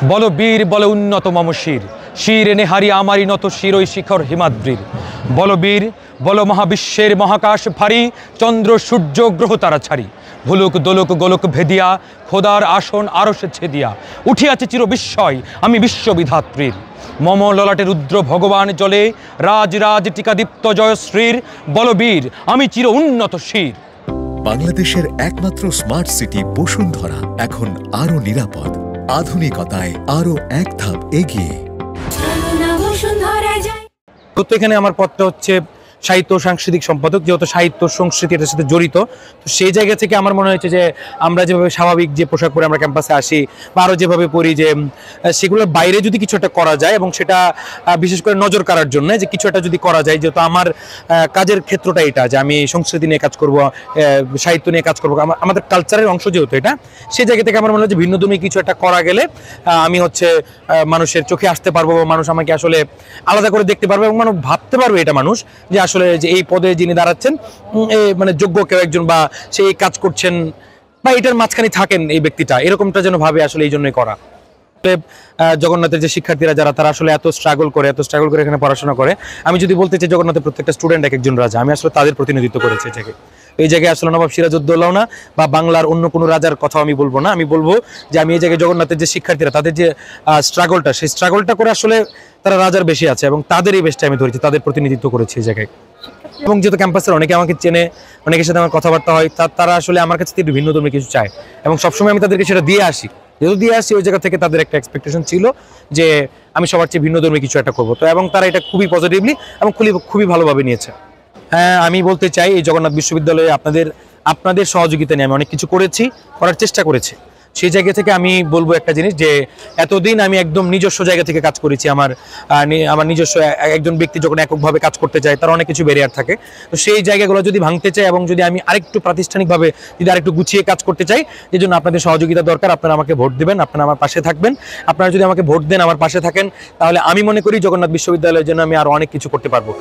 বলো বীর বলো উন্নত মম শির, শির এনে হারি আমারই নত শির ওই শিখর হিমাদ্রির। বলো বীর বলো মহাবিশ্বের মহাকাশ ভারী, চন্দ্র সূর্য গ্রহ তারা ছাড়ি। ভুলুক দোলক গোলক ভেদিয়া, খোদার আসন আরশে ছেদিয়া। উঠিয়াছে চির বিস্ময় আমি বিশ্ববিধাত্রীর। মম ললাটে রুদ্র ভগবান জলে, রাজ রাজ টিকাদীপ্ত জয়শ্রীর। বলো বীর আমি চির উন্নত শির। বাংলাদেশের একমাত্র স্মার্ট সিটি বসুন্ধরা এখন আরো নিরাপদ, আধুনিকতায় আরো এক ধাপ এগিয়ে। তো এখানে আমার পদটা হচ্ছে সাহিত্য সাংস্কৃতিক সম্পাদক, যেহেতু সাহিত্য সংস্কৃতি এটার সাথে জড়িত। তো সেই জায়গা থেকে আমার মনে হয়েছে যে আমরা যেভাবে স্বাভাবিক যে পোশাক পরে আমরা ক্যাম্পাসে আসি বা আরও যেভাবে পড়ি, যে সেগুলোর বাইরে যদি কিছু একটা করা যায় এবং সেটা বিশেষ করে নজর কাড়ার জন্য যে কিছু একটা যদি করা যায়, যেহেতু আমার কাজের ক্ষেত্রটা এটা যে আমি সংস্কৃতি নিয়ে কাজ করব, সাহিত্য নিয়ে কাজ করবো, আমাদের কালচারের অংশ যেহেতু এটা, সেই জায়গা থেকে আমার মনে হয় যে ভিন্নধর্মী কিছু একটা করা গেলে আমি হচ্ছে মানুষের চোখে আসতে পারবো, মানুষ আমাকে আসলে আলাদা করে দেখতে পারবে এবং মানুষ ভাবতে পারবে এটা মানুষ যে আসলে যে এই পদে যিনি দাঁড়াচ্ছেন মানে যোগ্য কেউ একজন, বা সেই কাজ করছেন বা এটার মাঝখানে থাকেন এই ব্যক্তিটা, এরকমটা যেন ভাবে। আসলে এই জন্যই করা। জগন্নাথের যে শিক্ষার্থীরা যারা, তারা আসলে এত স্ট্রাগল করে এখানে পড়াশোনা করে। আমি যদি বলতে চাই জগন্নাথের প্রত্যেকটা স্টুডেন্ট এক একজন রাজা, আমি আসলে তাদের প্রতিনিধিত্ব করেছি এটাকে। এই জায়গায় আসলে নবাব সিরাজউদ্দৌলাও না বা বাংলার অন্য কোনো রাজার কথা আমি বলবো না, আমি বলবো যে আমি এই জায়গায় জগন্নাথের যে শিক্ষার্থীরা, তাদের যে স্ট্রাগলটা, সেই স্ট্রাগলটা করে আসলে তারা রাজার বেশি আছে এবং তাদের এই বেশটা আমি ধরেছি, তাদের প্রতিনিধিত্ব করেছি এই জায়গায়। এবং যেহেতু ক্যাম্পাসের অনেকে আমাকে চেনে, অনেকের সাথে আমার কথাবার্তা হয়, তারা আসলে আমার কাছে থেকে ভিন্ন ধর্মী কিছু চায় এবং সবসময় আমি তাদেরকে সেটা দিয়ে আসি। যেহেতু দিয়ে আসি, ওই জায়গা থেকে তাদের একটা এক্সপেকটেশন ছিল যে আমি সবার চেয়ে ভিন্ন ধর্মী কিছু একটা করবো। তো এবং তারা এটা খুবই পজিটিভলি এবং খুবই ভালোভাবে নিয়েছে। হ্যাঁ, আমি বলতে চাই এই জগন্নাথ বিশ্ববিদ্যালয়ে আপনাদের সহযোগিতা নিয়ে আমি অনেক কিছু করার চেষ্টা করেছি। সেই জায়গা থেকে আমি বলবো একটা জিনিস, যে এতদিন আমি একদম নিজস্ব জায়গা থেকে কাজ করেছি। আমার নিজস্ব একজন ব্যক্তি যখন এককভাবে কাজ করতে চায়, তার অনেক কিছু ব্যারিয়ার থাকে। তো সেই জায়গাগুলো যদি ভাঙতে চাই এবং যদি আমি আরেকটু প্রাতিষ্ঠানিকভাবে যদি আরেকটু গুছিয়ে কাজ করতে চাই, এই জন্য আপনাদের সহযোগিতা দরকার। আপনারা আমাকে ভোট দেবেন, আপনারা আমার পাশে থাকবেন। আপনারা যদি আমাকে ভোট দেন, আমার পাশে থাকেন, তাহলে আমি মনে করি জগন্নাথ বিশ্ববিদ্যালয়ের জন্য আমি আরো অনেক কিছু করতে পারবো।